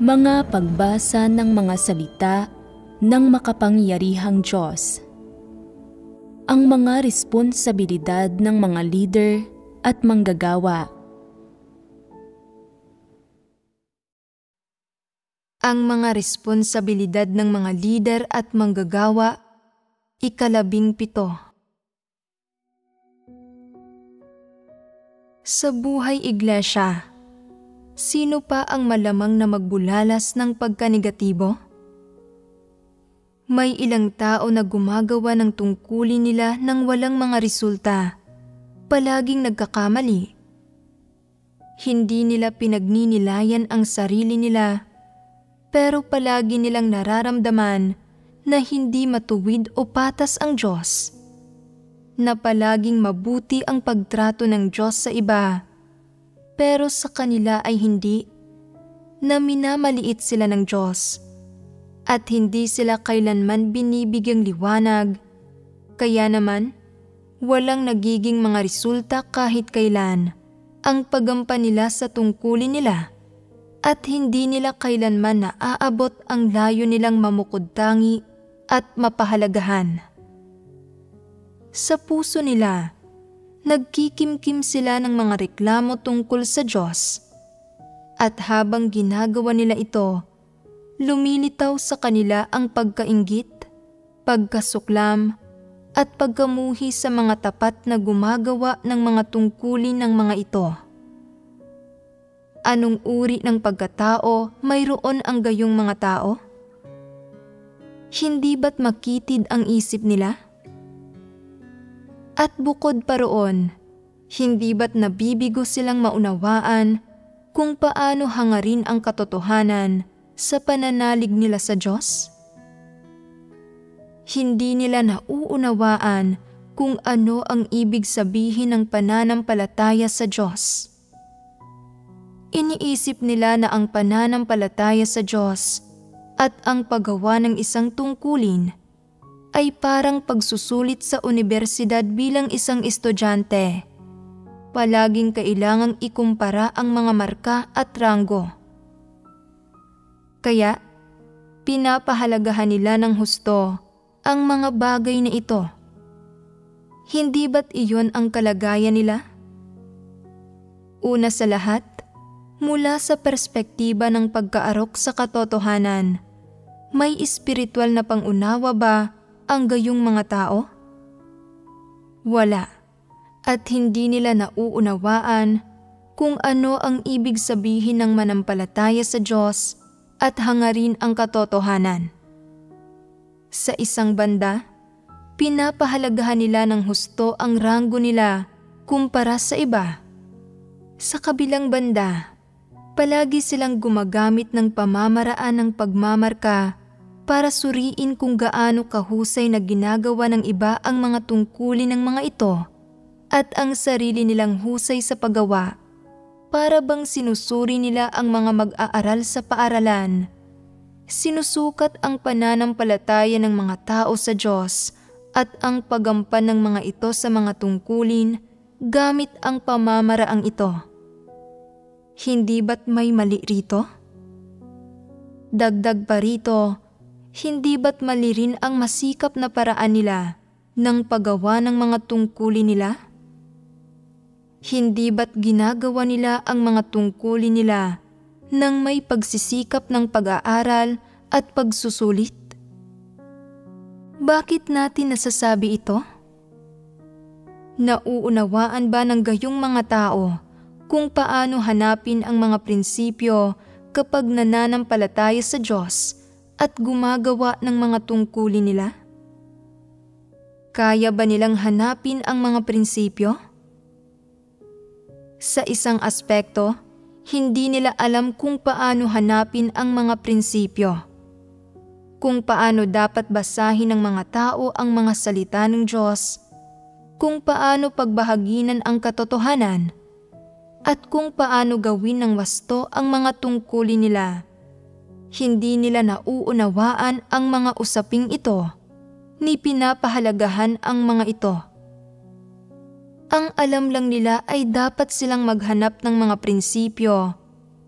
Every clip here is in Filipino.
Mga pagbasa ng mga salita ng makapangyarihang Diyos. Ang mga responsibilidad ng mga leader at manggagawa. Ang mga responsibilidad ng mga leader at manggagawa, 17. Sa buhay iglesia, sino pa ang malamang na magbulalas ng pagkanegatibo? May ilang tao na gumagawa ng tungkulin nila nang walang mga resulta, palaging nagkakamali. Hindi nila pinagninilayan ang sarili nila, pero palagi nilang nararamdaman na hindi matuwid o patas ang Diyos, na palaging mabuti ang pagtrato ng Diyos sa iba, pero sa kanila ay hindi, na minamaliit sila ng Diyos at hindi sila kailanman binibigyang liwanag, kaya naman walang nagiging mga resulta kahit kailan ang paggampan nila sa tungkulin nila at hindi nila kailanman naaabot ang layo nilang mamukod-tangi at mapahalagahan. Sa puso nila, nagkikimkim sila ng mga reklamo tungkol sa Diyos, at habang ginagawa nila ito, lumilitaw sa kanila ang pagkainggit, pagkasuklam, at pagkamuhi sa mga tapat na gumagawa ng mga tungkulin ng mga ito. Anong uri ng pagkatao mayroon ang gayong mga tao? Hindi ba't makitid ang isip nila? At bukod pa roon, hindi ba't nabibigo silang maunawaan kung paano hangarin ang katotohanan sa pananalig nila sa Diyos? Hindi nila nauunawaan kung ano ang ibig sabihin ng pananampalataya sa Diyos. Iniisip nila na ang pananampalataya sa Diyos at ang paggawa ng isang tungkulin ay parang pagsusulit sa unibersidad bilang isang estudyante. Palaging kailangang ikumpara ang mga marka at ranggo. Kaya, pinapahalagahan nila ng husto ang mga bagay na ito. Hindi ba't iyon ang kalagayan nila? Una sa lahat, mula sa perspektiba ng pagkaarok sa katotohanan, may espiritual na pangunawa ba ang gayong mga tao? Wala, at hindi nila nauunawaan kung ano ang ibig sabihin ng manampalataya sa Diyos at hangarin ang katotohanan. Sa isang banda, pinapahalagahan nila ng husto ang ranggo nila kumpara sa iba. Sa kabilang banda, palagi silang gumagamit ng pamamaraan ng pagmamarka para suriin kung gaano kahusay na ginagawa ng iba ang mga tungkulin ng mga ito at ang sarili nilang husay sa paggawa, para bang sinusuri nila ang mga mag-aaral sa paaralan. Sinusukat ang pananampalataya ng mga tao sa Diyos at ang paggampan ng mga ito sa mga tungkulin gamit ang pamamaraang ito. Hindi ba't may mali rito? Dagdag pa rito, hindi ba't mali rin ang masikap na paraan nila ng paggawa ng mga tungkulin nila? Hindi ba't ginagawa nila ang mga tungkulin nila nang may pagsisikap ng pag-aaral at pagsusulit? Bakit natin nasasabi ito? Nauunawaan ba ng gayong mga tao kung paano hanapin ang mga prinsipyo kapag nananampalataya sa Diyos at gumagawa ng mga tungkulin nila? Kaya ba nilang hanapin ang mga prinsipyo? Sa isang aspekto, hindi nila alam kung paano hanapin ang mga prinsipyo. Kung paano dapat basahin ng mga tao ang mga salita ng Diyos, kung paano pagbahaginan ang katotohanan, at kung paano gawin ng wasto ang mga tungkulin nila. Hindi nila nauunawaan ang mga usaping ito, ni pinapahalagahan ang mga ito. Ang alam lang nila ay dapat silang maghanap ng mga prinsipyo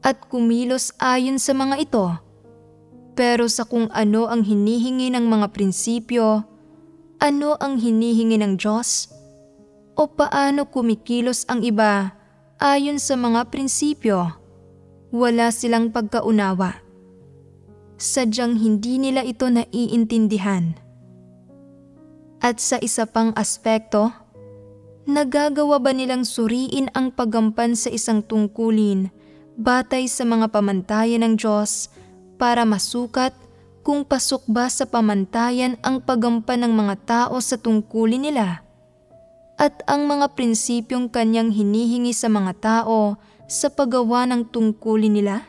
at kumilos ayon sa mga ito. Pero sa kung ano ang hinihingi ng mga prinsipyo, ano ang hinihingi ng Diyos, o paano kumikilos ang iba ayon sa mga prinsipyo, wala silang pagkaunawa. Sadyang hindi nila ito naiintindihan. At sa isa pang aspekto, nagagawa ba nilang suriin ang paggampan sa isang tungkulin batay sa mga pamantayan ng Diyos para masukat kung pasok ba sa pamantayan ang paggampan ng mga tao sa tungkulin nila at ang mga prinsipyong kanyang hinihingi sa mga tao sa paggawa ng tungkulin nila?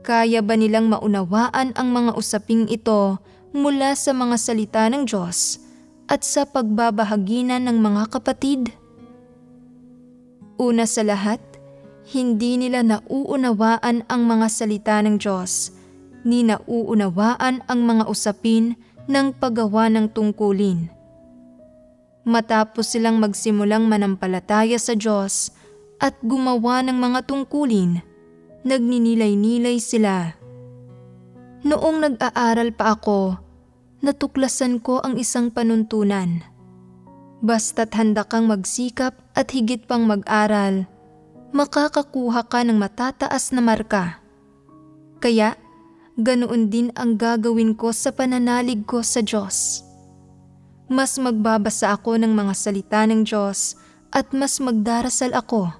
Kaya ba nilang maunawaan ang mga usaping ito mula sa mga salita ng Diyos at sa pagbabahaginan ng mga kapatid? Una sa lahat, hindi nila nauunawaan ang mga salita ng Diyos, ni nauunawaan ang mga usapin ng paggawa ng tungkulin. Matapos silang magsimulang manampalataya sa Diyos at gumawa ng mga tungkulin, nagninilay-nilay sila. Noong nag-aaral pa ako, natuklasan ko ang isang panuntunan. Basta't handa kang magsikap at higit pang mag-aral, makakakuha ka ng matataas na marka. Kaya, ganoon din ang gagawin ko sa pananalig ko sa Diyos. Mas magbabasa ako ng mga salita ng Diyos at mas magdarasal ako.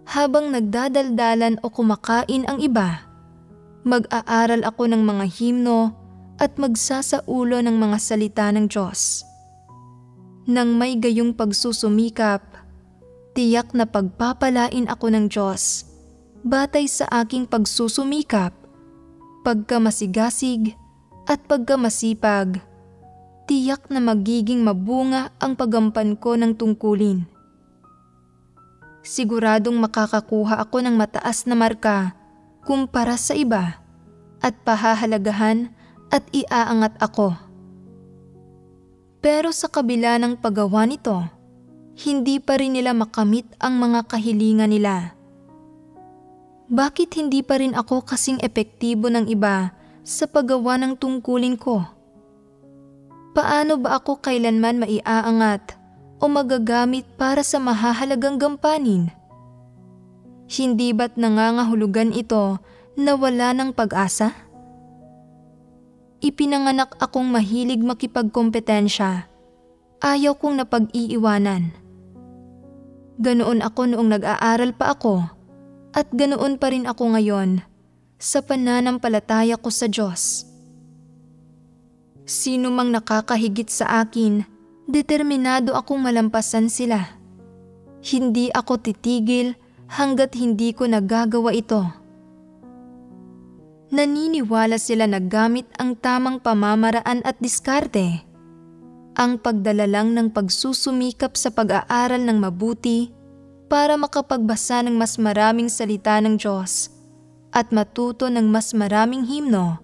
Habang nagdadaldalan o kumakain ang iba, mag-aaral ako ng mga himno at magsasaulo ng mga salita ng Diyos. Nang may gayong pagsusumikap, tiyak na pagpapalain ako ng Diyos batay sa aking pagsusumikap, pagkamasigasig at pagkamasipag. Tiyak na magiging mabunga ang paggampan ko ng tungkulin. Siguradong makakakuha ako ng mataas na marka kumpara sa iba at pahahalagahan at iaangat ako. Pero sa kabila ng paggawa nito, hindi pa rin nila makamit ang mga kahilingan nila. Bakit hindi pa rin ako kasing epektibo ng iba sa paggawa ng tungkulin ko? Paano ba ako kailanman maiaangat o magagamit para sa mahahalagang gampanin? Hindi ba't nangangahulugan ito na wala ng pag-asa? Ipinanganak akong mahilig makipagkompetensya. Ayaw kong napag-iiwanan. Ganoon ako noong nag-aaral pa ako at ganoon pa rin ako ngayon sa pananampalataya ko sa Diyos. Sino mang nakakahigit sa akin, determinado akong malampasan sila. Hindi ako titigil hanggat hindi ko nagagawa ito. Naniniwala sila na gamit ang tamang pamamaraan at diskarte, ang pagdala lang ng pagsusumikap sa pag-aaral ng mabuti para makapagbasa ng mas maraming salita ng Diyos at matuto ng mas maraming himno,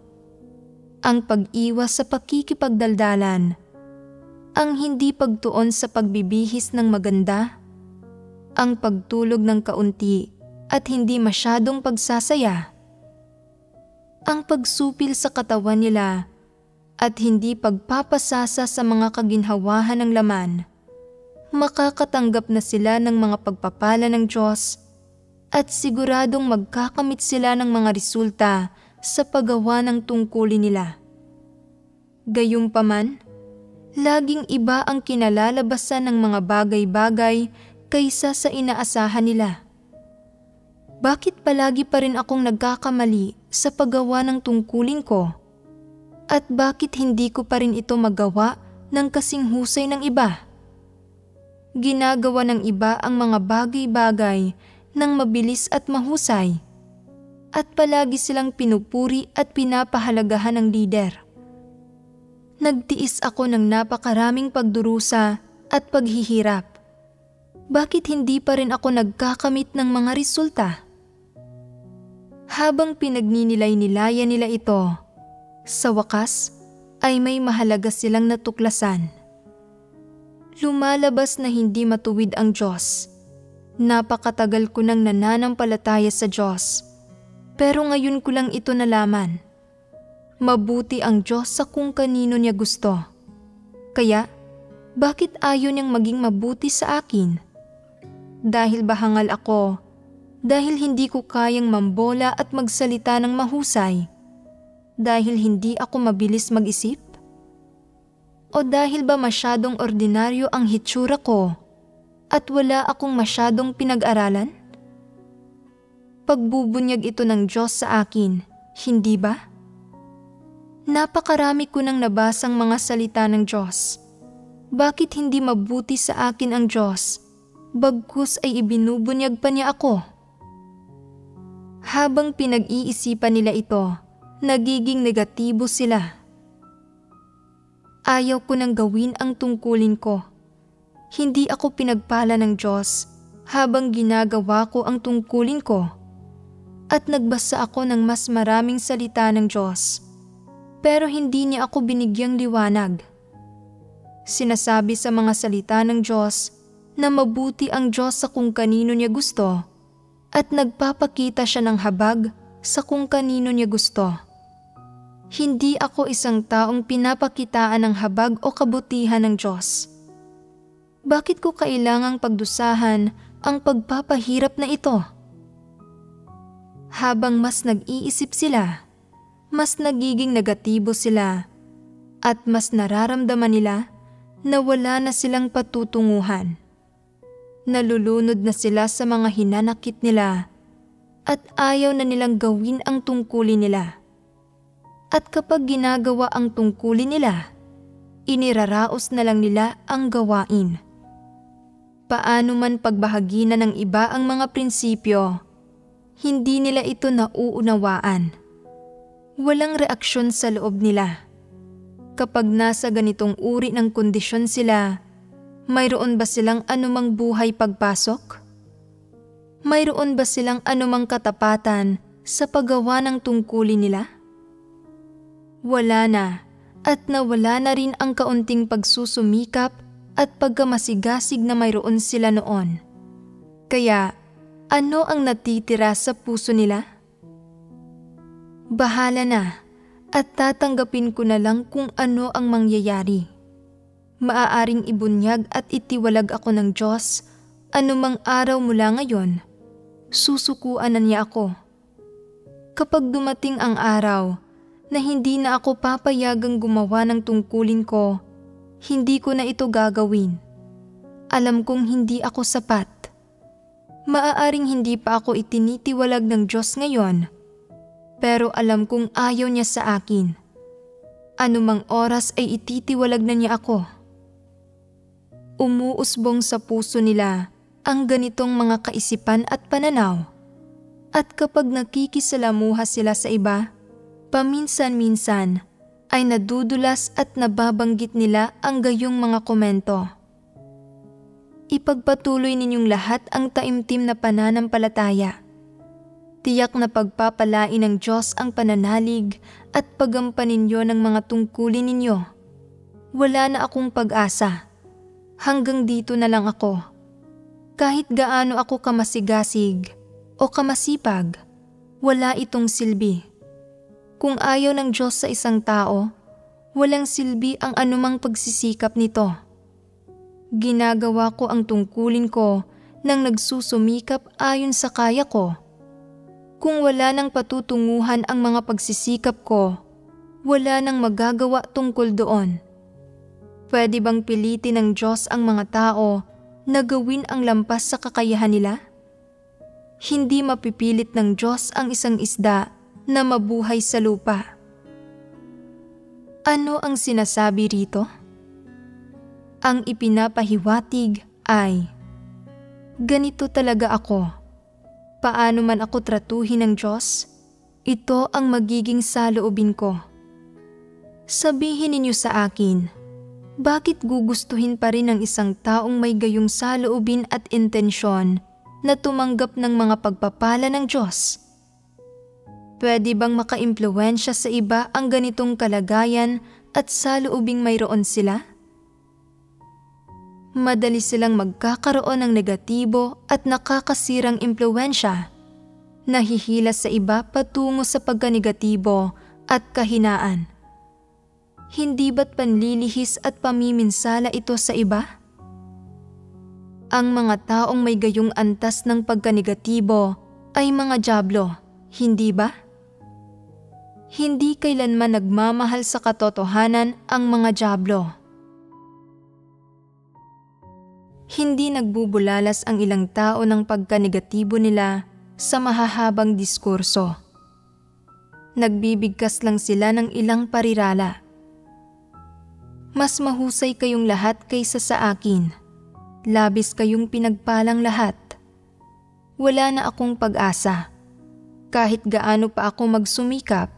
ang pag-iwas sa pakikipagdaldalan, ang hindi pagtuon sa pagbibihis ng maganda, ang pagtulog ng kaunti at hindi masyadong pagsasaya, ang pagsupil sa katawan nila at hindi pagpapasasa sa mga kaginhawahan ng laman. Makakatanggap na sila ng mga pagpapala ng Diyos at siguradong magkakamit sila ng mga resulta sa paggawa ng tungkulin nila. Gayunpaman, laging iba ang kinalalabasan ng mga bagay-bagay kaysa sa inaasahan nila. Bakit palagi pa rin akong nagkakamali sa paggawa ng tungkulin ko? At bakit hindi ko pa rin ito magawa ng kasing husay ng iba? Ginagawa ng iba ang mga bagay-bagay ng mabilis at mahusay, at palagi silang pinupuri at pinapahalagahan ng lider. Nagtiis ako ng napakaraming pagdurusa at paghihirap. Bakit hindi pa rin ako nagkakamit ng mga resulta? Habang pinagninilayan nila ito, sa wakas ay may mahalaga silang natuklasan. Lumalabas na hindi matuwid ang Diyos Napakatagal ko nang nananampalataya sa Diyos, pero ngayon ko lang ito nalaman. Mabuti ang Diyos sa kung kanino niya gusto. Kaya, bakit ayaw niyang maging mabuti sa akin? Dahil ba hangal ako? Dahil hindi ko kayang mambola at magsalita ng mahusay? Dahil hindi ako mabilis mag-isip? O dahil ba masyadong ordinaryo ang hitsura ko at wala akong masyadong pinag-aralan? Pagbubunyag ito ng Diyos sa akin, hindi ba? Napakarami ko nang nabasang mga salita ng Diyos. Bakit hindi mabuti sa akin ang Diyos, bagkus ay ibinubunyag pa niya ako? Habang pinag-iisipan nila ito, nagiging negatibo sila. Ayaw ko nang gawin ang tungkulin ko. Hindi ako pinagpala ng Diyos habang ginagawa ko ang tungkulin ko. At nagbasa ako ng mas maraming salita ng Diyos, pero hindi niya ako binigyang liwanag. Sinasabi sa mga salita ng Diyos na mabuti ang Diyos sa kung kanino niya gusto at nagpapakita siya ng habag sa kung kanino niya gusto. Hindi ako isang taong pinapakitaan ng habag o kabutihan ng Diyos. Bakit ko kailangang pagdusahan ang pagpapahirap na ito? Habang mas nag-iisip sila, mas nagiging negatibo sila at mas nararamdaman nila na wala na silang patutunguhan. Nalulunod na sila sa mga hinanakit nila at ayaw na nilang gawin ang tungkulin nila. At kapag ginagawa ang tungkulin nila, iniraraos na lang nila ang gawain. Paano man pagbahagi na ng iba ang mga prinsipyo, hindi nila ito nauunawaan. Walang reaksyon sa loob nila. Kapag nasa ganitong uri ng kondisyon sila, mayroon ba silang anumang buhay pagpasok? Mayroon ba silang anumang katapatan sa paggawa ng tungkulin nila? Wala na, at nawala na rin ang kaunting pagsusumikap at pagkamasigasig na mayroon sila noon. Kaya, ano ang natitira sa puso nila? Bahala na, at tatanggapin ko na lang kung ano ang mangyayari. Maaaring ibunyag at itiwalag ako ng Diyos anumang araw mula ngayon. Susukuan na niya ako. Kapag dumating ang araw na hindi na ako papayagang gumawa ng tungkulin ko, hindi ko na ito gagawin. Alam kong hindi ako sapat. Maaaring hindi pa ako itinitiwalag ng Diyos ngayon, pero alam kong ayaw niya sa akin. Anumang oras ay ititiwalag na niya ako. Umuusbong sa puso nila ang ganitong mga kaisipan at pananaw. At kapag nakikisalamuha sila sa iba, paminsan-minsan ay nadudulas at nababanggit nila ang gayong mga komento. Ipagpatuloy ninyong lahat ang taimtim na pananampalataya. Tiyak na pagpapalain ng Diyos ang pananalig at pagampanin ninyo ng mga tungkulin ninyo. Wala na akong pag-asa. Hanggang dito na lang ako. Kahit gaano ako kamasigasig o kamasipag, wala itong silbi. Kung ayaw ng Diyos sa isang tao, walang silbi ang anumang pagsisikap nito. Ginagawa ko ang tungkulin ko nang nagsusumikap ayon sa kaya ko. Kung wala nang patutunguhan ang mga pagsisikap ko, wala nang magagawa tungkol doon. Pwede bang pilitin ng Diyos ang mga tao na gawin ang lampas sa kakayahan nila? Hindi mapipilit ng Diyos ang isang isda na mabuhay sa lupa. Ano ang sinasabi rito? Ang ipinapahiwatig ay, ganito talaga ako. Paano man ako tratuhin ng Diyos, ito ang magiging saloobin ko. Sabihin ninyo sa akin, bakit gugustuhin pa rin ng isang taong may gayong saloobin at intensyon na tumanggap ng mga pagpapala ng Diyos? Pwede bang makaimpluwensya sa iba ang ganitong kalagayan at saloobing mayroon sila? madali silang magkakaroon ng negatibo at nakakasirang impluwensya, nahihila sa iba patungo sa pagkanegatibo at kahinaan. Hindi ba't panlilihis at pamiminsala ito sa iba? Ang mga taong may gayong antas ng pagkanegatibo ay mga dyablo, hindi ba? Hindi kailanman nagmamahal sa katotohanan ang mga dyablo. Hindi nagbubulalas ang ilang tao ng pagkanegatibo nila sa mahahabang diskurso. Nagbibigkas lang sila ng ilang parirala. Mas mahusay kayong lahat kaysa sa akin. Labis kayong pinagpalang lahat. Wala na akong pag-asa. Kahit gaano pa ako magsumikap,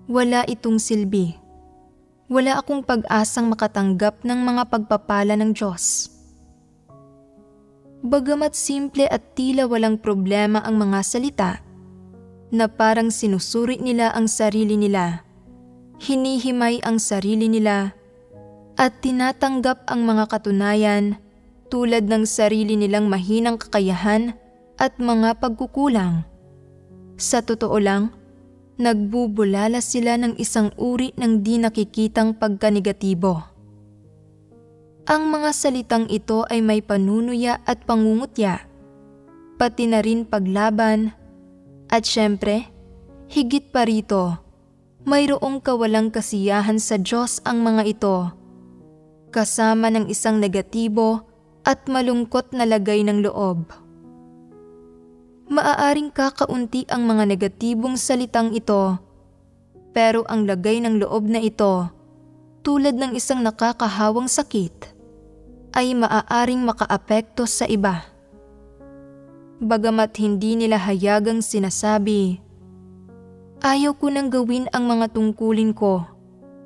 wala itong silbi. Wala akong pag-asang makatanggap ng mga pagpapala ng Diyos. Bagamat simple at tila walang problema ang mga salita, na parang sinusuri nila ang sarili nila, hinihimay ang sarili nila, at tinatanggap ang mga katunayan tulad ng sarili nilang mahinang kakayahan at mga pagkukulang. Sa totoo lang, nagbubulala sila ng isang uri ng di nakikitang pagkanegatibo. Ang mga salitang ito ay may panunuya at pangungutya, pati na rin paglaban, at syempre, higit pa rito, mayroong kawalang kasiyahan sa Diyos ang mga ito, kasama ng isang negatibo at malungkot na lagay ng loob. Maaaring kakaunti ang mga negatibong salitang ito, pero ang lagay ng loob na ito, tulad ng isang nakakahawang sakit, ay maaaring makaapekto sa iba. Bagamat hindi nila hayagang sinasabi, ayaw ko nang gawin ang mga tungkulin ko,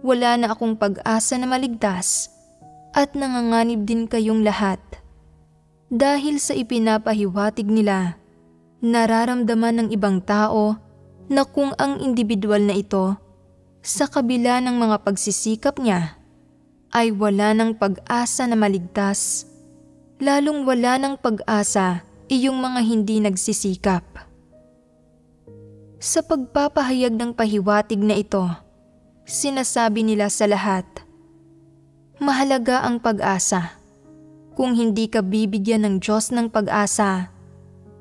wala na akong pag-asa na maligtas, at nanganganib din kayong lahat. Dahil sa ipinapahiwatig nila, nararamdaman ng ibang tao na kung ang individual na ito, sa kabila ng mga pagsisikap niya, ay wala ng pag-asa na maligtas, lalong wala ng pag-asa iyong mga hindi nagsisikap. Sa pagpapahayag ng pahiwatig na ito, sinasabi nila sa lahat, mahalaga ang pag-asa. Kung hindi ka bibigyan ng Diyos ng pag-asa,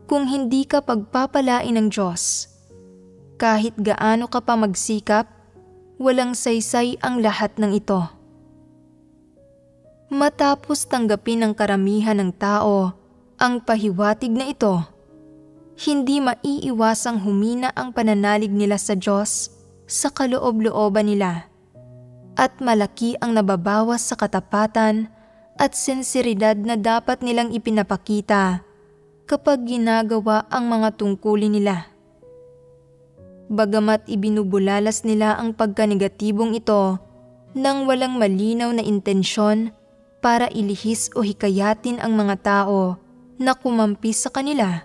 kung hindi ka pagpapalain ng Diyos, kahit gaano ka pa magsikap, walang saysay ang lahat ng ito. Matapos tanggapin ng karamihan ng tao ang pahiwatig na ito, hindi maiiwasang humina ang pananalig nila sa Diyos sa kaloob-looban nila, at malaki ang nababawas sa katapatan at sinseridad na dapat nilang ipinapakita kapag ginagawa ang mga tungkulin nila. Bagamat ibinubulalas nila ang pagkanegatibong ito nang walang malinaw na intensyon para ilihis o hikayatin ang mga tao na kumampi sa kanila,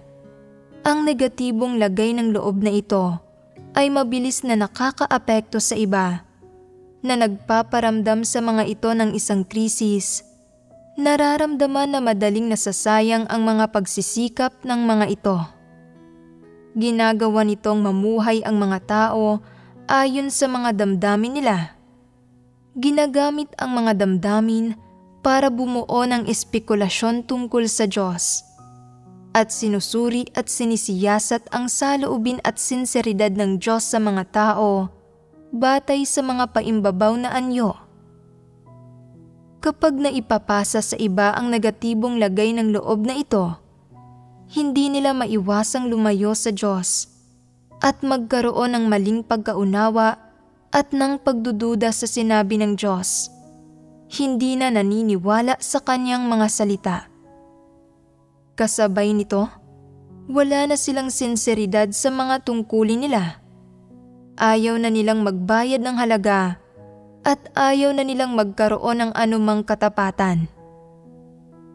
ang negatibong lagay ng loob na ito ay mabilis na nakakaapekto sa iba, na nagpaparamdam sa mga ito ng isang krisis. Nararamdaman na madaling nasasayang ang mga pagsisikap ng mga ito. Ginagawa nitong mamuhay ang mga tao ayon sa mga damdamin nila. Ginagamit ang mga damdamin para bumuo ng espekulasyon tungkol sa Diyos, at sinusuri at sinisiyasat ang saloobin at sinseridad ng Diyos sa mga tao batay sa mga paimbabaw na anyo. Kapag naipapasa sa iba ang negatibong lagay ng loob na ito, hindi nila maiwasang lumayo sa Diyos at magkaroon ng maling pagkaunawa at ng pagdududa sa sinabi ng Diyos. Hindi na naniniwala sa kanyang mga salita. Kasabay nito, wala na silang sinseridad sa mga tungkulin nila. Ayaw na nilang magbayad ng halaga at ayaw na nilang magkaroon ng anumang katapatan.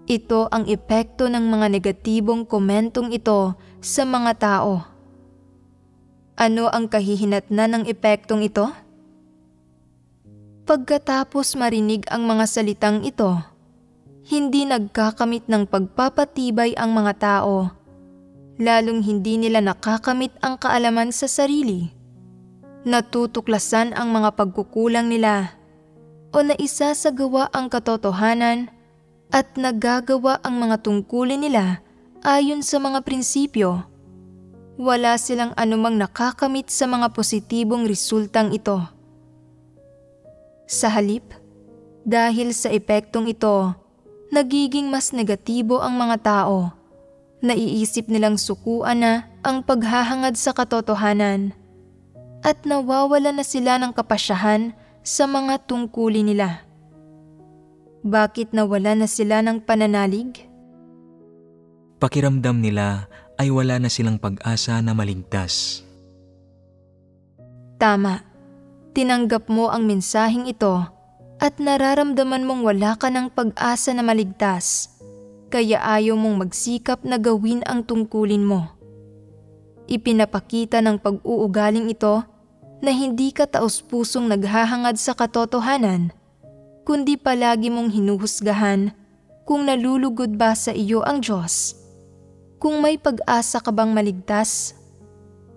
Ito ang epekto ng mga negatibong komentong ito sa mga tao. Ano ang kahihinatnan ng epektong ito? Pagkatapos marinig ang mga salitang ito, Hindi nagkakamit ng pagpapatibay ang mga tao, lalong hindi nila nakakamit ang kaalaman sa sarili. Natutuklasan ang mga pagkukulang nila o naisasagawa ang katotohanan at nagagawa ang mga tungkulin nila ayon sa mga prinsipyo. Wala silang anumang nakakamit sa mga positibong resultang ito. Sa halip, dahil sa epektong ito, nagiging mas negatibo ang mga tao. Naiisip nilang sukuan na ang paghahangad sa katotohanan at nawawala na sila ng kapasyahan sa mga tungkulin nila. Bakit nawala na sila ng pananalig? Pakiramdam nila ay wala na silang pag-asa na maligtas. Tama. Tinanggap mo ang mensaheng ito at nararamdaman mong wala ka ng pag-asa na maligtas, kaya ayaw mong magsikap na gawin ang tungkulin mo. Ipinapakita ng pag-uugaling ito na hindi ka taos-pusong naghahangad sa katotohanan, kundi palagi mong hinuhusgahan kung nalulugod ba sa iyo ang Diyos, kung may pag-asa ka bang maligtas,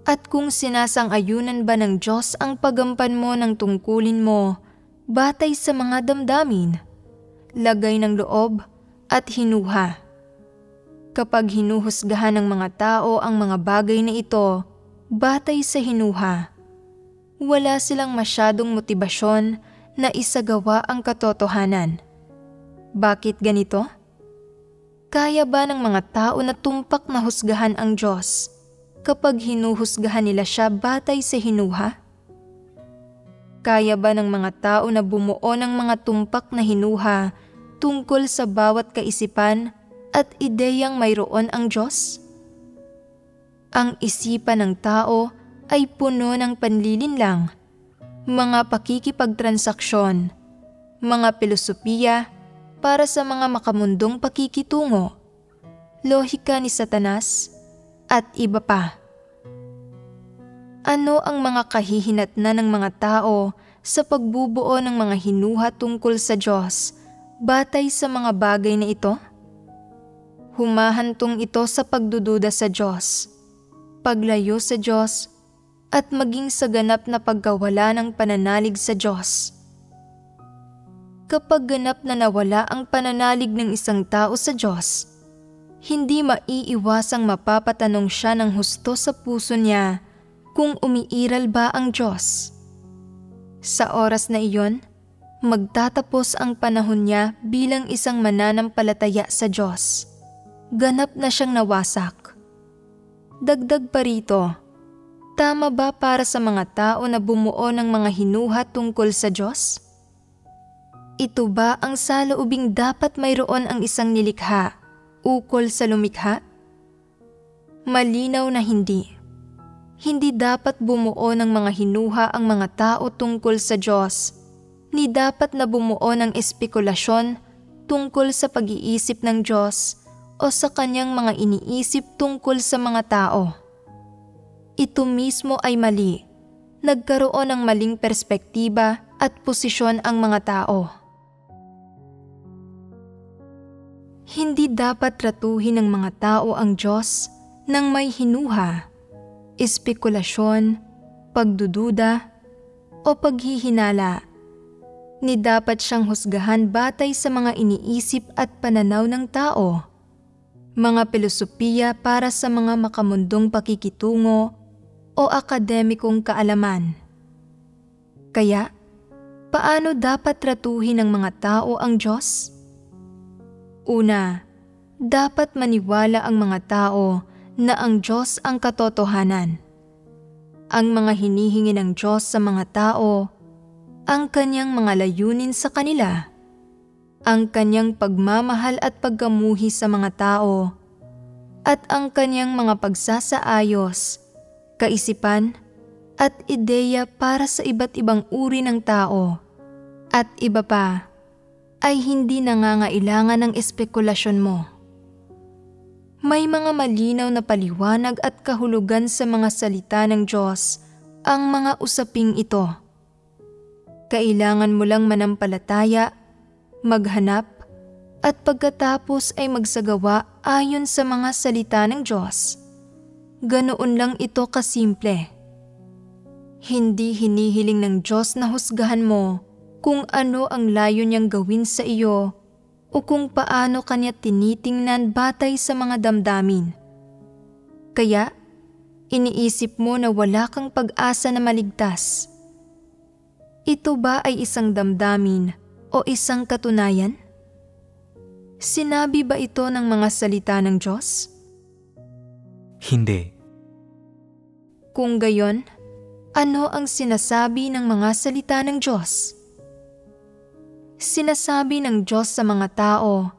at kung sinasang-ayunan ba ng Diyos ang pagampan mo ng tungkulin mo batay sa mga damdamin, lagay ng loob at hinuha. Kapag hinuhusgahan ng mga tao ang mga bagay na ito batay sa hinuha, wala silang masyadong motibasyon na isagawa ang katotohanan. Bakit ganito? Kaya ba ng mga tao na tumpak na husgahan ang Diyos kapag hinuhusgahan nila siya batay sa hinuha? Kaya ba ng mga tao na bumuo ng mga tumpak na hinuha tungkol sa bawat kaisipan at ideyang mayroon ang Diyos? Ang isipan ng tao ay puno ng panlilinlang, mga pakikipagtransaksyon, mga filosofiya para sa mga makamundong pakikitungo, lohika ni Satanas, at iba pa. Ano ang mga kahihinatnan ng mga tao sa pagbubuo ng mga hinuha tungkol sa Diyos batay sa mga bagay na ito? Humahantong ito sa pagdududa sa Diyos, paglayo sa Diyos, at maging sa ganap na pagkawala ng pananalig sa Diyos. Kapag ganap na nawala ang pananalig ng isang tao sa Diyos, hindi maiiwasang mapapatanong siya ng husto sa puso niya kung umiiral ba ang Diyos. Sa oras na iyon, magtatapos ang panahon niya bilang isang mananampalataya sa Diyos. Ganap na siyang nawasak. Dagdag pa rito, tama ba para sa mga tao na bumuo ng mga hinuha tungkol sa Diyos? Ito ba ang saloobing dapat mayroon ang isang nilikha ukol sa lumikha? Malinaw na hindi. Hindi dapat bumuo ng mga hinuha ang mga tao tungkol sa Diyos, ni dapat na bumuo ng espekulasyon tungkol sa pag-iisip ng Diyos o sa kanyang mga iniisip tungkol sa mga tao. Ito mismo ay mali. Nagkaroon ng maling perspektiba at posisyon ang mga tao. Hindi dapat tratuhin ng mga tao ang Diyos ng may hinuha, espekulasyon, pagdududa, o paghihinala. Ni dapat siyang husgahan batay sa mga iniisip at pananaw ng tao, mga filosofiya para sa mga makamundong pakikitungo o akademikong kaalaman. Kaya, paano dapat tratuhin ng mga tao ang Diyos? Una, dapat maniwala ang mga tao na ang Diyos ang katotohanan. Ang mga hinihingi ng Diyos sa mga tao, ang kanyang mga layunin sa kanila, ang kanyang pagmamahal at pagkamuhi sa mga tao, at ang kanyang mga pagsasaayos, kaisipan, at ideya para sa iba't ibang uri ng tao, at iba pa, ay hindi nangangailangan ng espekulasyon mo. May mga malinaw na paliwanag at kahulugan sa mga salita ng Diyos ang mga usaping ito. Kailangan mo lang manampalataya, maghanap, at pagkatapos ay magsagawa ayon sa mga salita ng Diyos. Ganoon lang ito kasimple. Hindi hinihiling ng Diyos na husgahan mo kung ano ang layo niyang gawin sa iyo o kung paano kanya tinitingnan batay sa mga damdamin. Kaya, iniisip mo na wala kang pag-asa na maligtas. Ito ba ay isang damdamin o isang katunayan? Sinabi ba ito ng mga salita ng Diyos? Hindi. Kung gayon, ano ang sinasabi ng mga salita ng Diyos? Sinasabi ng Diyos sa mga tao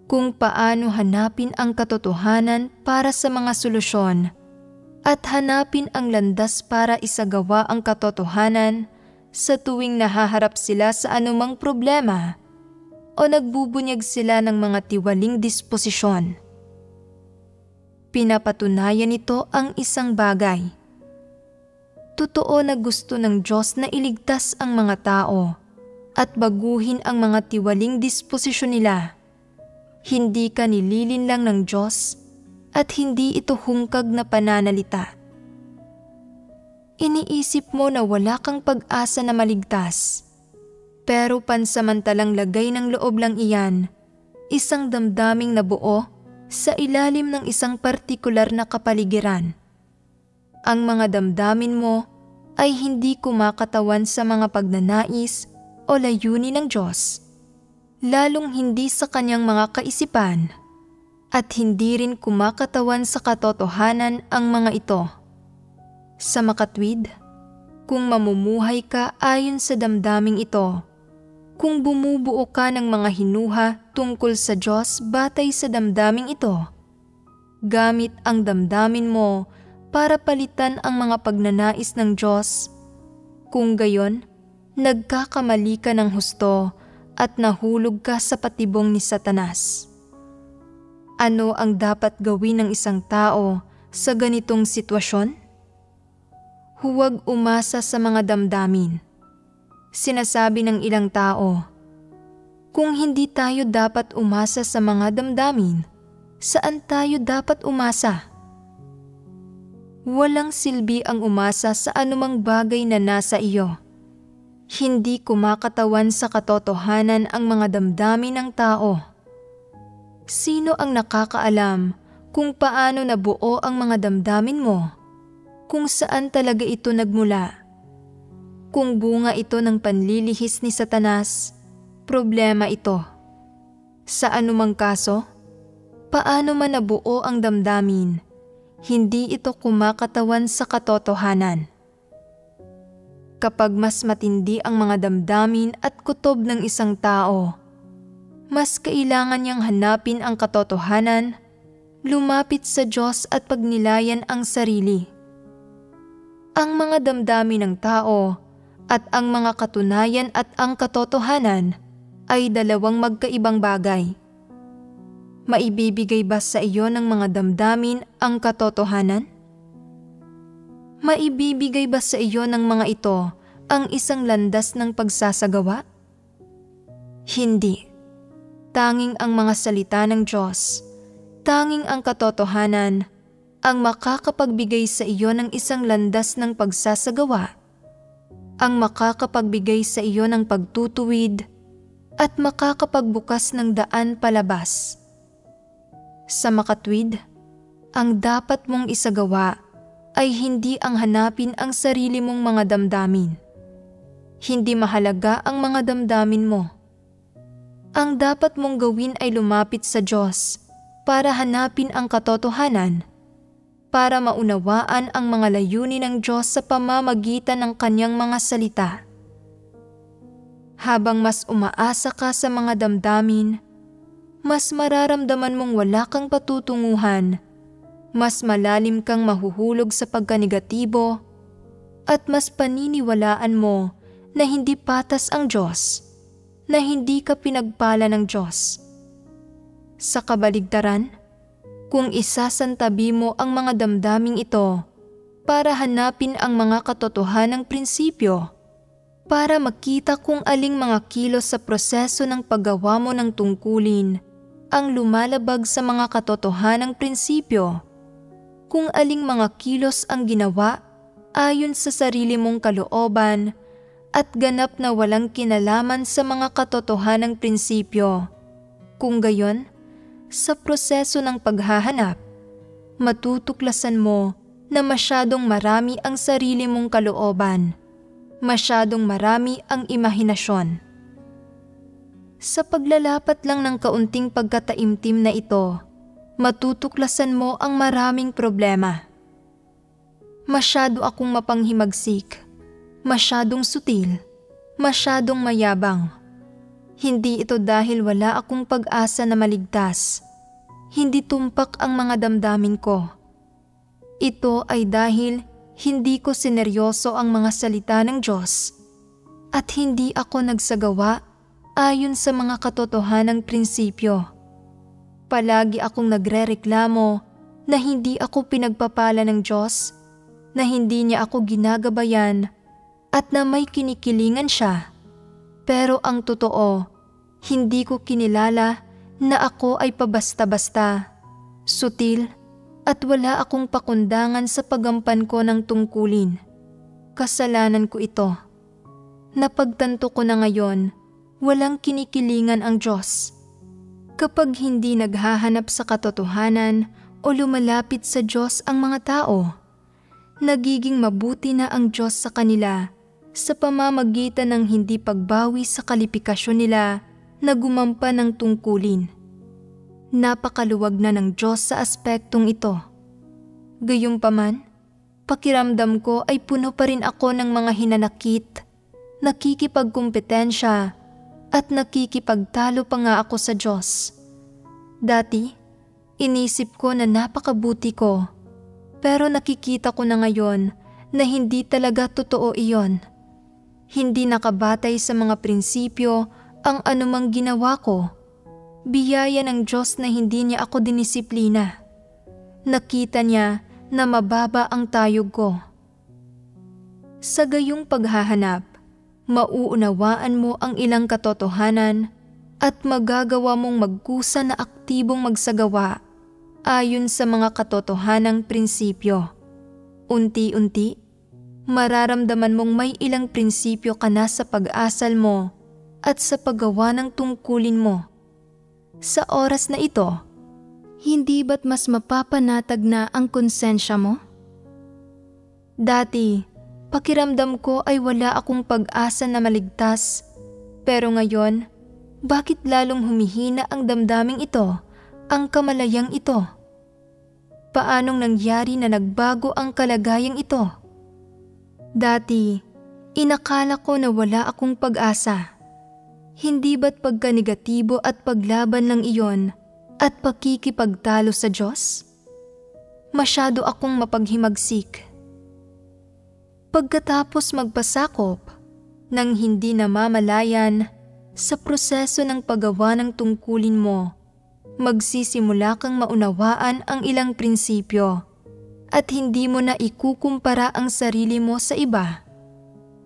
kung paano hanapin ang katotohanan para sa mga solusyon at hanapin ang landas para isagawa ang katotohanan sa tuwing nahaharap sila sa anumang problema o nagbubunyag sila ng mga tiwaling disposisyon. Pinapatunayan nito ang isang bagay. Totoo na gusto ng Diyos na iligtas ang mga tao at baguhin ang mga tiwaling disposisyon nila. Hindi ka nililin lang ng Diyos at hindi ito hungkag na pananalita. Iniisip mo na wala kang pag-asa na maligtas, pero pansamantalang lagay ng loob lang iyan, isang damdaming nabuo sa ilalim ng isang partikular na kapaligiran. Ang mga damdamin mo ay hindi kumakatawan sa mga pagnanais o layunin ng Diyos, lalong hindi sa kanyang mga kaisipan, at hindi rin kumakatawan sa katotohanan ang mga ito. Sa makatwid, kung mamumuhay ka ayon sa damdaming ito, kung bumubuo ka ng mga hinuha tungkol sa Diyos batay sa damdaming ito, gamit ang damdamin mo para palitan ang mga pagnanais ng Diyos, kung gayon, nagkakamali ka ng husto at nahulog ka sa patibong ni Satanas. Ano ang dapat gawin ng isang tao sa ganitong sitwasyon? Huwag umasa sa mga damdamin. Sinasabi ng ilang tao, kung hindi tayo dapat umasa sa mga damdamin, saan tayo dapat umasa? Walang silbi ang umasa sa anumang bagay na nasa iyo. Hindi kumakatawan sa katotohanan ang mga damdamin ng tao. Sino ang nakakaalam kung paano nabuo ang mga damdamin mo? Kung saan talaga ito nagmula? Kung bunga ito ng panlilihis ni Satanas, problema ito. Sa anumang kaso, paano man nabuo ang damdamin, hindi ito kumakatawan sa katotohanan. Kapag mas matindi ang mga damdamin at kutob ng isang tao, mas kailangan niyang hanapin ang katotohanan, lumapit sa Diyos at pagnilayan ang sarili. Ang mga damdamin ng tao at ang mga katunayan at ang katotohanan ay dalawang magkaibang bagay. Maibibigay ba sa iyo ng mga damdamin ang katotohanan? Maibibigay ba sa iyo ng mga ito ang isang landas ng pagsasagawa? Hindi. Tanging ang mga salita ng Diyos, tanging ang katotohanan, ang makakapagbigay sa iyo ng isang landas ng pagsasagawa, ang makakapagbigay sa iyo ng pagtutuwid at makakapagbukas ng daan palabas. Sa makatwid, ang dapat mong isagawa ay hindi ang hanapin ang sarili mong mga damdamin. Hindi mahalaga ang mga damdamin mo. Ang dapat mong gawin ay lumapit sa Diyos para hanapin ang katotohanan, para maunawaan ang mga layunin ng Diyos sa pamamagitan ng Kanyang mga salita. Habang mas umaasa ka sa mga damdamin, mas mararamdaman mong wala kang patutunguhan, mas malalim kang mahuhulog sa pagkanegatibo, at mas paniniwalaan mo na hindi patas ang Diyos, na hindi ka pinagpala ng Diyos. Sa kabaligtaran, kung isasantabi mo ang mga damdaming ito para hanapin ang mga katotohanang prinsipyo, para makita kung aling mga kilos sa proseso ng paggawa mo ng tungkulin ang lumalabag sa mga katotohanang prinsipyo. Kung aling mga kilos ang ginawa ayon sa sarili mong kalooban at ganap na walang kinalaman sa mga katotohanang prinsipyo. Kung gayon, sa proseso ng paghahanap, matutuklasan mo na masyadong marami ang sarili mong kalooban, masyadong marami ang imahinasyon. Sa paglalapat lang ng kaunting pagkataimtim na ito, matutuklasan mo ang maraming problema. Masyado akong mapanghimagsik, masyadong sutil, masyadong mayabang. Hindi ito dahil wala akong pag-asa na maligtas. Hindi tumpak ang mga damdamin ko. Ito ay dahil hindi ko sineryoso ang mga salita ng Diyos at hindi ako nagsagawa ayon sa mga katotohanang prinsipyo. Palagi akong nagrereklamo na hindi ako pinagpapala ng Diyos, na hindi niya ako ginagabayan at na may kinikilingan siya. Pero ang totoo, hindi ko kinilala na ako ay pabasta-basta, sutil at wala akong pakundangan sa pagampan ko ng tungkulin. Kasalanan ko ito. Napagtanto ko na ngayon, walang kinikilingan ang Diyos. Kapag hindi naghahanap sa katotohanan o lumalapit sa Diyos ang mga tao, nagiging mabuti na ang Diyos sa kanila sa pamamagitan ng hindi pagbawi sa kalifikasyon nila na gumampa ng tungkulin. Napakaluwag na ng Diyos sa aspektong ito. Gayunpaman, pakiramdam ko ay puno pa rin ako ng mga hinanakit, nakikipagkumpetensya, at nakikipagtalo pa nga ako sa Diyos. Dati, inisip ko na napakabuti ko, pero nakikita ko na ngayon na hindi talaga totoo iyon. Hindi nakabatay sa mga prinsipyo ang anumang ginawa ko. Biyaya ng Diyos na hindi niya ako dinisiplina. Nakita niya na mababa ang tayog ko. Sa gayong paghahanap, mauunawaan mo ang ilang katotohanan at magagawa mong magkusa na aktibong magsagawa ayon sa mga katotohanang prinsipyo. Unti-unti, mararamdaman mong may ilang prinsipyo ka na sa pag-asal mo at sa paggawa ng tungkulin mo. Sa oras na ito, hindi ba't mas mapapanatag na ang konsensya mo? Dati, pakiramdam ko ay wala akong pag-asa na maligtas, pero ngayon, bakit lalong humihina ang damdaming ito, ang kamalayang ito? Paanong nangyari na nagbago ang kalagayang ito? Dati, inakala ko na wala akong pag-asa. Hindi ba't pagka-negatibo at paglaban ng iyon at pakikipagtalo sa Diyos? Masyado akong mapaghimagsik. Pagkatapos magpasakop, nang hindi namamalayan sa proseso ng paggawa ng tungkulin mo, magsisimula kang maunawaan ang ilang prinsipyo at hindi mo na ikukumpara ang sarili mo sa iba.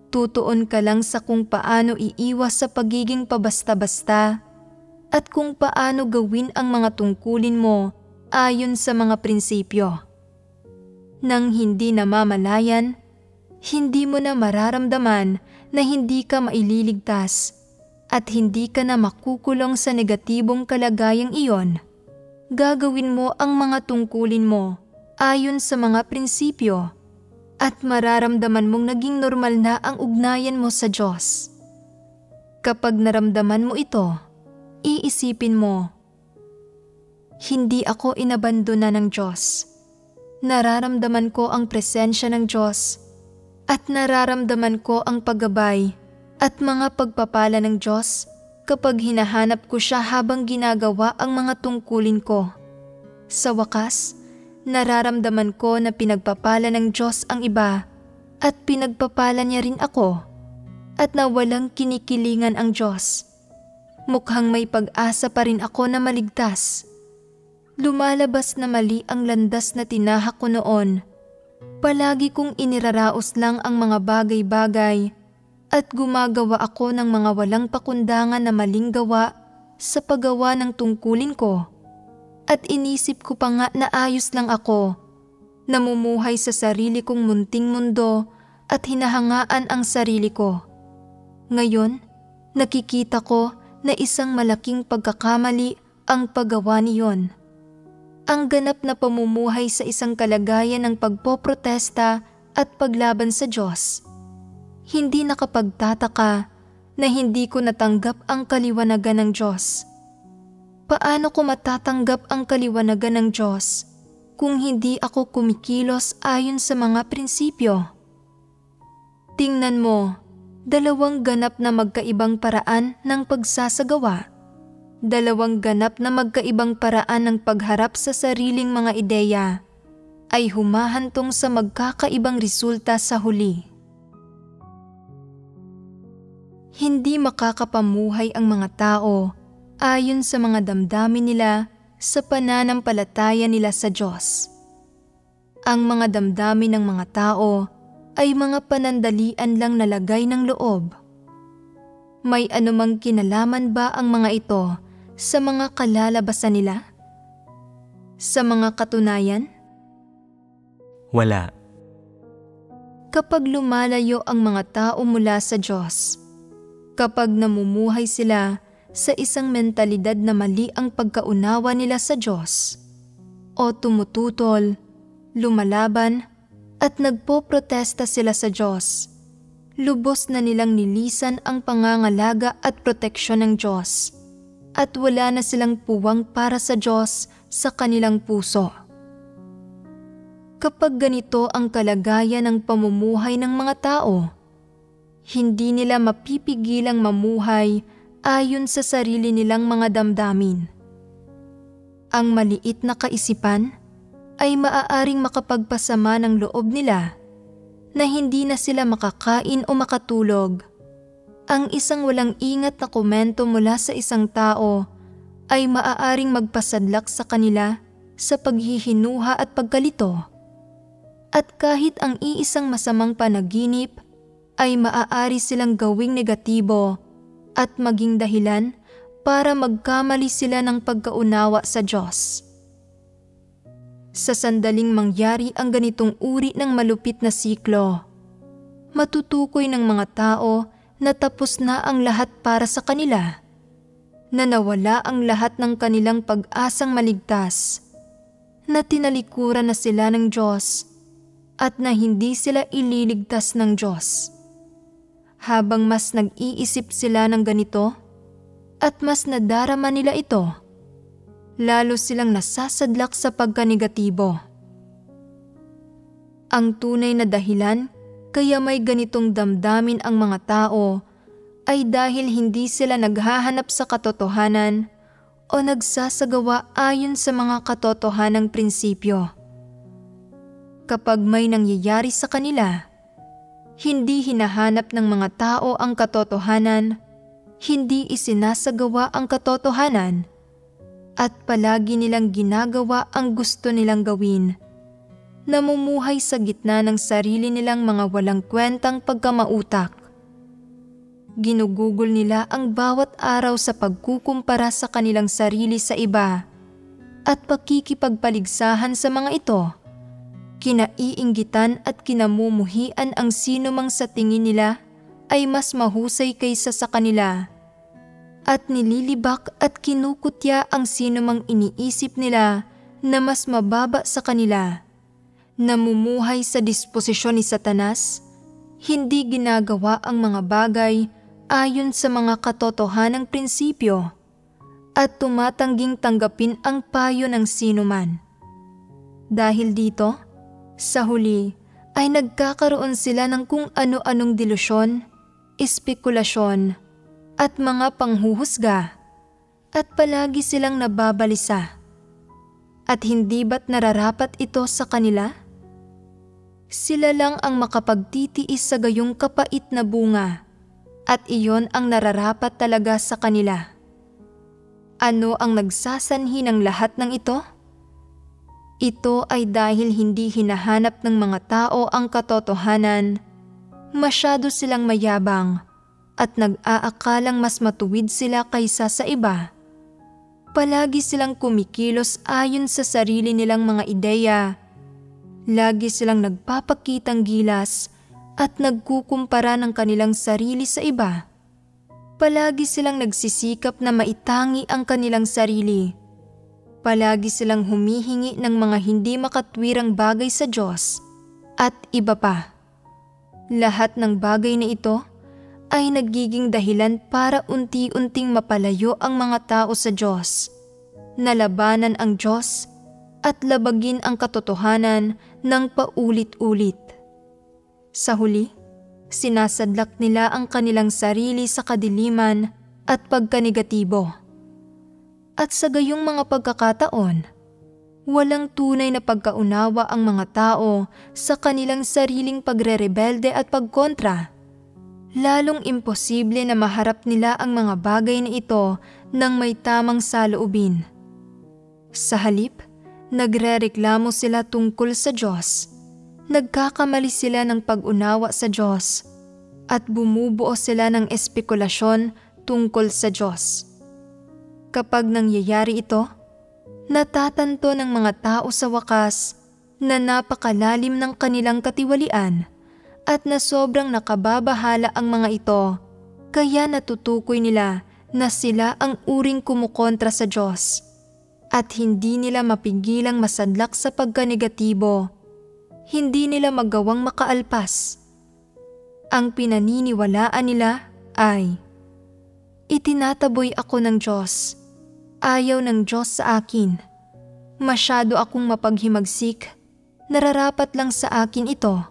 Tutuon ka lang sa kung paano iiwas sa pagiging pabasta-basta at kung paano gawin ang mga tungkulin mo ayon sa mga prinsipyo. Nang hindi namamalayan, hindi mo na mararamdaman na hindi ka maililigtas at hindi ka na makukulong sa negatibong kalagayang iyon. Gagawin mo ang mga tungkulin mo ayon sa mga prinsipyo at mararamdaman mong naging normal na ang ugnayan mo sa Diyos. Kapag naramdaman mo ito, iisipin mo, hindi ako inabandona ng Diyos. Nararamdaman ko ang presensya ng Diyos at nararamdaman ko ang paggabay at mga pagpapala ng Diyos kapag hinahanap ko siya habang ginagawa ang mga tungkulin ko. Sa wakas, nararamdaman ko na pinagpapala ng Diyos ang iba at pinagpapala niya rin ako at na walang kinikilingan ang Diyos. Mukhang may pag-asa pa rin ako na maligtas. Lumalabas na mali ang landas na tinahak ko noon. Palagi kong iniraraos lang ang mga bagay-bagay at gumagawa ako ng mga walang pakundangan na maling gawa sa paggawa ng tungkulin ko. At inisip ko pa nga na ayos lang ako, namumuhay sa sarili kong munting mundo at hinahangaan ang sarili ko. Ngayon, nakikita ko na isang malaking pagkakamali ang paggawa niyon. Ang ganap na pamumuhay sa isang kalagayan ng pagpoprotesta at paglaban sa Diyos. Hindi nakapagtataka na hindi ko natanggap ang kaliwanagan ng Diyos. Paano ko matatanggap ang kaliwanagan ng Diyos kung hindi ako kumikilos ayon sa mga prinsipyo? Tingnan mo, dalawang ganap na magkaibang paraan ng pagsasagawa. Dalawang ganap na magkaibang paraan ng pagharap sa sariling mga ideya ay humahantong sa magkakaibang resulta sa huli. Hindi makakapamuhay ang mga tao ayon sa mga damdamin nila sa pananampalataya nila sa Diyos. Ang mga damdamin ng mga tao ay mga panandalian lang na lagay ng loob. May anumang kinalaman ba ang mga ito sa mga kalalabasan nila? Sa mga katunayan? Wala. Kapag lumalayo ang mga tao mula sa Diyos, kapag namumuhay sila sa isang mentalidad na mali ang pagkaunawa nila sa Diyos, o tumututol, lumalaban, at nagpoprotesta sila sa Diyos, lubos na nilang nilisan ang pangangalaga at proteksyon ng Diyos, at wala na silang puwang para sa Diyos sa kanilang puso. Kapag ganito ang kalagayan ng pamumuhay ng mga tao, hindi nila mapipigilang mamuhay ayon sa sarili nilang mga damdamin. Ang maliit na kaisipan ay maaaring makapagpasama ng loob nila na hindi na sila makakain o makatulog. Ang isang walang ingat na komento mula sa isang tao ay maaaring magpasadlak sa kanila sa paghihinuha at pagkalito. At kahit ang iisang masamang panaginip ay maaari silang gawing negatibo at maging dahilan para magkamali sila ng pagkaunawa sa Diyos. Sa sandaling mangyari ang ganitong uri ng malupit na siklo, matutukoy ng mga tao na tapos na ang lahat para sa kanila, na nawala ang lahat ng kanilang pag-asang maligtas, na tinalikuran na sila ng Diyos at na hindi sila ililigtas ng Diyos. Habang mas nag-iisip sila ng ganito at mas nadarama nila ito, lalo silang nasasadlak sa pagkanegatibo. Ang tunay na dahilan kaya may ganitong damdamin ang mga tao ay dahil hindi sila naghahanap sa katotohanan o nagsasagawa ayon sa mga katotohanang prinsipyo. Kapag may nangyayari sa kanila, hindi hinahanap ng mga tao ang katotohanan, hindi isinasagawa ang katotohanan, at palagi nilang ginagawa ang gusto nilang gawin, namumuhay sa gitna ng sarili nilang mga walang kwentang pagkamautak. Ginugugol nila ang bawat araw sa pagkukumpara sa kanilang sarili sa iba at pakikipagpaligsahan sa mga ito. Kinaiinggitan at kinamumuhian ang sinumang sa tingin nila ay mas mahusay kaysa sa kanila, at nililibak at kinukutya ang sinumang iniisip nila na mas mababa sa kanila. Namumuhay sa disposisyon ni Satanas, hindi ginagawa ang mga bagay ayon sa mga katotohanang prinsipyo, at tumatangging tanggapin ang payo ng sinuman. Dahil dito, sa huli ay nagkakaroon sila ng kung ano-anong delusyon, espekulasyon, at mga panghuhusga, at palagi silang nababalisa. At hindi ba't nararapat ito sa kanila? Sila lang ang makapagtitiis sa gayong kapait na bunga, at iyon ang nararapat talaga sa kanila. Ano ang nagsasanhi ng lahat ng ito? Ito ay dahil hindi hinahanap ng mga tao ang katotohanan, masyado silang mayabang, at nag-aakalang mas matuwid sila kaysa sa iba, Palagi silang kumikilos ayon sa sarili nilang mga ideya. Lagi silang nagpapakitang gilas at nagkukumpara ng kanilang sarili sa iba. Palagi silang nagsisikap na maitangi ang kanilang sarili. Palagi silang humihingi ng mga hindi makatwirang bagay sa Diyos at iba pa. Lahat ng bagay na ito ay nagiging dahilan para unti-unting mapalayo ang mga tao sa Diyos, nalabanan ang Diyos at labagin ang katotohanan ng paulit-ulit. Sa huli, sinasadlak nila ang kanilang sarili sa kadiliman at pagkanegatibo. At sa gayong mga pagkakataon, walang tunay na pagkaunawa ang mga tao sa kanilang sariling pagrerebelde at pagkontra. Lalong imposible na maharap nila ang mga bagay na ito ng may tamang saloobin. Sa halip, nagrereklamo sila tungkol sa Diyos. Nagkakamali sila ng pag-unawa sa Diyos at bumubuo sila ng espekulasyon tungkol sa Diyos. Kapag nangyayari ito, natatanto ng mga tao sa wakas na napakalalim ng kanilang katiwalian at na sobrang nakababahala ang mga ito, kaya natutukoy nila na sila ang uring kumukontra sa Diyos at hindi nila mapigilang masadlak sa pagkanegatibo. Hindi nila magawang makaalpas. Ang pinaniniwalaan nila ay, itinataboy ako ng Diyos. Ayaw ng Diyos sa akin. Masyado akong mapaghimagsik. Nararapat lang sa akin ito.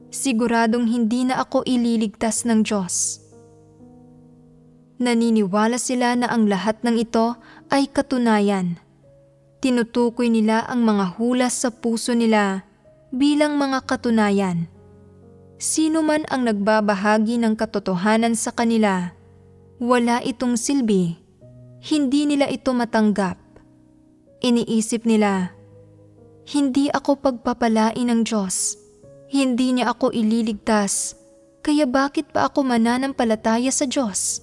Siguradong hindi na ako ililigtas ng Diyos. Naniniwala sila na ang lahat ng ito ay katunayan. Tinutukoy nila ang mga hulas sa puso nila bilang mga katunayan. Sino man ang nagbabahagi ng katotohanan sa kanila, wala itong silbi. Hindi nila ito matanggap. Iniisip nila, hindi ako pagpapalain ng Diyos. Hindi niya ako ililigtas, kaya bakit pa ako mananampalataya sa Diyos?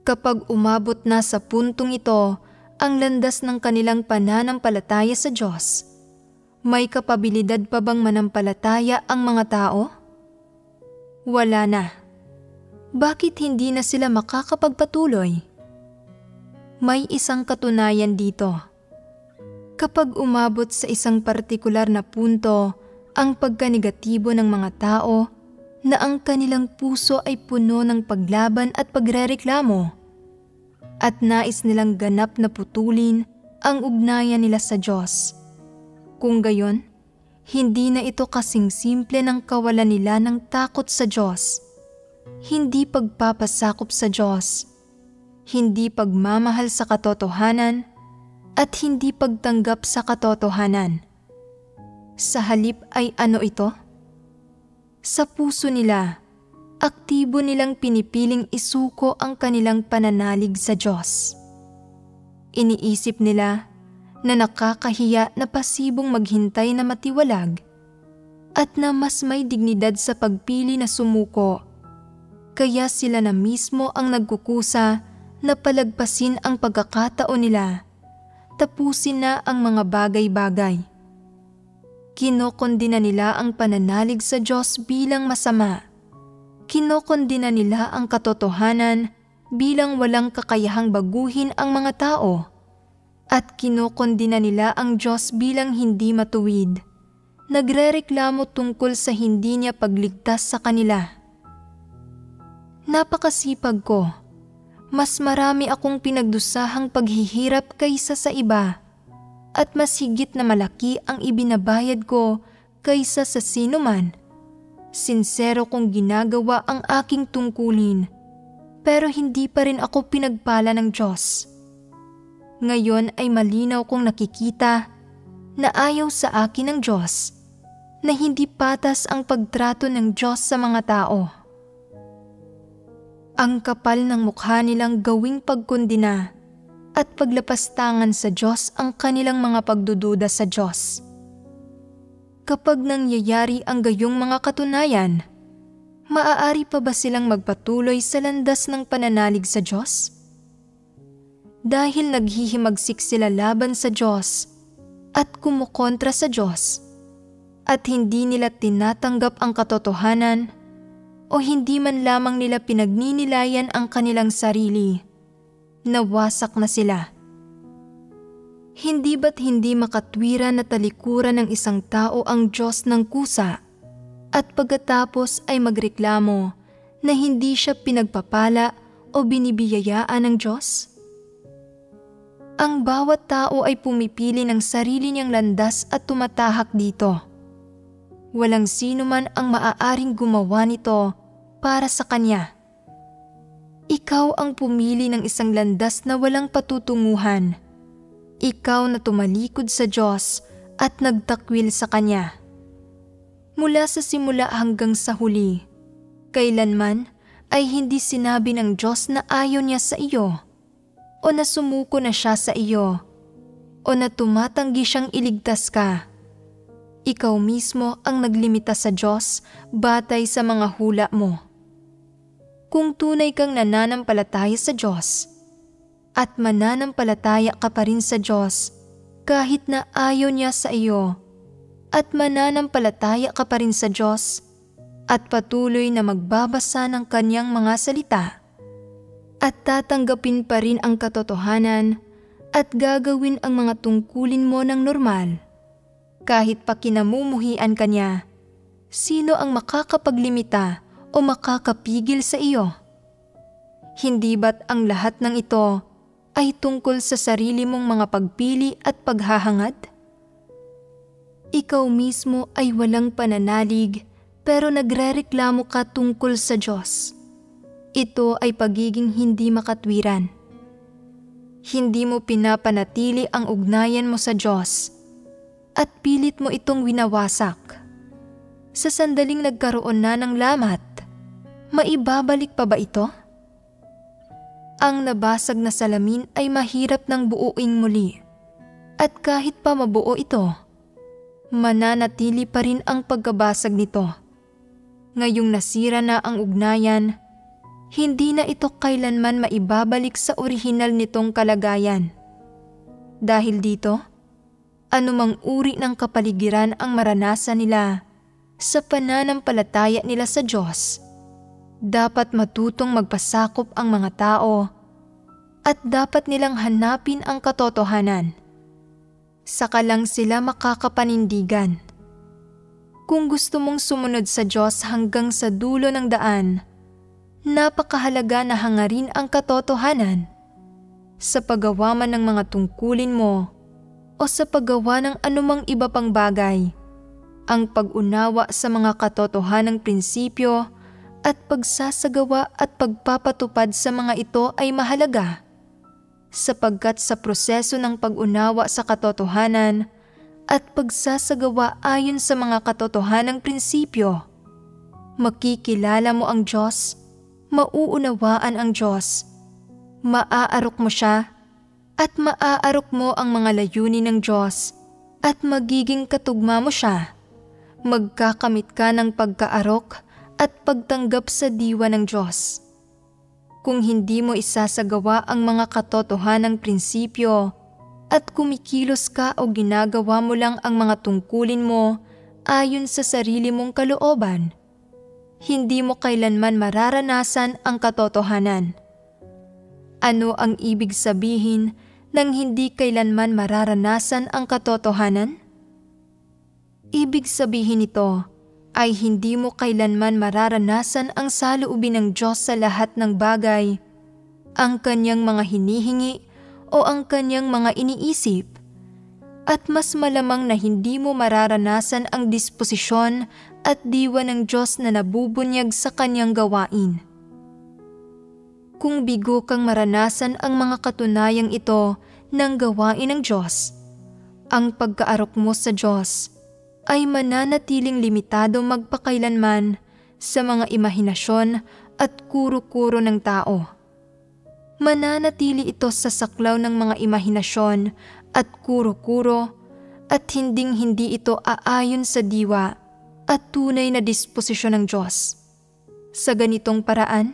Kapag umabot na sa puntong ito ang landas ng kanilang pananampalataya sa Diyos, may kapabilidad pa bang manampalataya ang mga tao? Wala na. Bakit hindi na sila makakapagpatuloy? May isang katunayan dito. Kapag umabot sa isang partikular na punto ang pagkanegatibo ng mga tao na ang kanilang puso ay puno ng paglaban at pagrereklamo at nais nilang ganap na putulin ang ugnayan nila sa Diyos. Kung gayon, hindi na ito kasing simple ng kawalan nila ng takot sa Diyos, hindi pagpapasakop sa Diyos, hindi pagmamahal sa katotohanan, at hindi pagtanggap sa katotohanan. Sa halip ay ano ito? Sa puso nila, aktibo nilang pinipiling isuko ang kanilang pananalig sa Diyos. Iniisip nila na nakakahiya na pasibong maghintay na matiwalag at na mas may dignidad sa pagpili na sumuko. Kaya sila na mismo ang nagkukusa na palagpasin ang pagkakataon nila, tapusin na ang mga bagay-bagay. Kinokondina nila ang pananalig sa Diyos bilang masama. Kinokondina nila ang katotohanan bilang walang kakayahang baguhin ang mga tao. At kinokondina nila ang Diyos bilang hindi matuwid. Nagrereklamo tungkol sa hindi niya pagligtas sa kanila. Napakasipag ko. Mas marami akong pinagdusahang paghihirap kaysa sa iba. At mas higit na malaki ang ibinabayad ko kaysa sa sino man. Sinsero kong ginagawa ang aking tungkulin, pero hindi pa rin ako pinagpala ng Diyos. Ngayon ay malinaw kong nakikita na ayaw sa akin ng Diyos, na hindi patas ang pagtrato ng Diyos sa mga tao. Ang kapal ng mukha nilang gawing pagkondina at paglapastangan sa Diyos ang kanilang mga pagdududa sa Diyos. Kapag nangyayari ang gayong mga katunayan, maaari pa ba silang magpatuloy sa landas ng pananalig sa Diyos? dahil naghihimagsik sila laban sa Diyos at kumukontra sa Diyos, at hindi nila tinatanggap ang katotohanan o hindi man lamang nila pinagninilayan ang kanilang sarili, nawasak na sila. Hindi ba't hindi makatwiran na talikuran ng isang tao ang Diyos ng kusa at pagkatapos ay magreklamo na hindi siya pinagpapala o binibiyayaan ng Diyos? Ang bawat tao ay pumipili ng sarili niyang landas at tumatahak dito. Walang sino man ang maaaring gumawa nito para sa kanya. Ikaw ang pumili ng isang landas na walang patutunguhan. Ikaw na tumalikod sa Diyos at nagtakwil sa Kanya. Mula sa simula hanggang sa huli, kailanman ay hindi sinabi ng Diyos na ayaw niya sa iyo, o na sumuko na siya sa iyo, o na tumatanggi siyang iligtas ka. Ikaw mismo ang naglimita sa Diyos batay sa mga hula mo. Kung tunay kang nananampalataya sa Diyos, at mananampalataya ka pa rin sa Diyos kahit na ayaw niya sa iyo, at mananampalataya ka pa rin sa Diyos at patuloy na magbabasa ng Kanyang mga salita, at tatanggapin pa rin ang katotohanan at gagawin ang mga tungkulin mo ng normal, kahit pa kinamumuhian ka niya, sino ang makakapaglimita o makakapigil sa iyo? Hindi ba't ang lahat ng ito ay tungkol sa sarili mong mga pagpili at paghahangad? Ikaw mismo ay walang pananalig pero nagrereklamo ka tungkol sa Diyos. Ito ay pagiging hindi makatwiran. Hindi mo pinapanatili ang ugnayan mo sa Diyos at pilit mo itong winawasak. Sa sandaling nagkaroon na ng lamat, maibabalik pa ba ito? Ang nabasag na salamin ay mahirap ng buuing muli, at kahit pa mabuo ito, mananatili pa rin ang pagkabasag nito. Ngayong nasira na ang ugnayan, hindi na ito kailanman maibabalik sa orihinal nitong kalagayan. Dahil dito, anumang uri ng kapaligiran ang maranasan nila sa pananampalataya nila sa Diyos, dapat matutong magpasakop ang mga tao at dapat nilang hanapin ang katotohanan. Saka lang sila makakapanindigan. Kung gusto mong sumunod sa Diyos hanggang sa dulo ng daan, napakahalaga na hangarin ang katotohanan sa paggawa man ng mga tungkulin mo o sa paggawa ng anumang iba pang bagay. Ang pag-unawa sa mga katotohanang prinsipyo at pagsasagawa at pagpapatupad sa mga ito ay mahalaga, sapagkat sa proseso ng pag-unawa sa katotohanan at pagsasagawa ayon sa mga katotohanang prinsipyo, makikilala mo ang Diyos, mauunawaan ang Diyos, maaarok mo siya, at maaarok mo ang mga layunin ng Diyos, at magiging katugma mo siya. Magkakamit ka ng pagkaarok at pagtanggap sa diwa ng Diyos. Kung hindi mo isasagawa ang mga katotohanang prinsipyo at kumikilos ka o ginagawa mo lang ang mga tungkulin mo ayon sa sarili mong kalooban, hindi mo kailanman mararanasan ang katotohanan. Ano ang ibig sabihin ng hindi kailanman mararanasan ang katotohanan? Ibig sabihin nito ay hindi mo kailanman mararanasan ang saloobin ng Diyos sa lahat ng bagay, ang Kanyang mga hinihingi o ang Kanyang mga iniisip, at mas malamang na hindi mo mararanasan ang disposisyon at diwa ng Diyos na nabubunyag sa Kanyang gawain. Kung bigo kang maranasan ang mga katunayang ito ng gawain ng Diyos, ang pagkaarok mo sa Diyos ay mananatiling limitado magpakailanman sa mga imahinasyon at kuro-kuro ng tao. Mananatili ito sa saklaw ng mga imahinasyon at kuro-kuro at hinding-hindi ito aayon sa diwa at tunay na disposisyon ng Diyos. Sa ganitong paraan,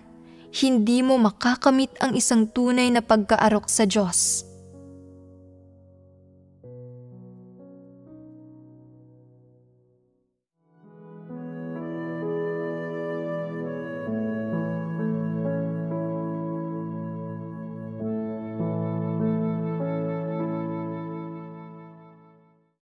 hindi mo makakamit ang isang tunay na pagkaarok sa Diyos.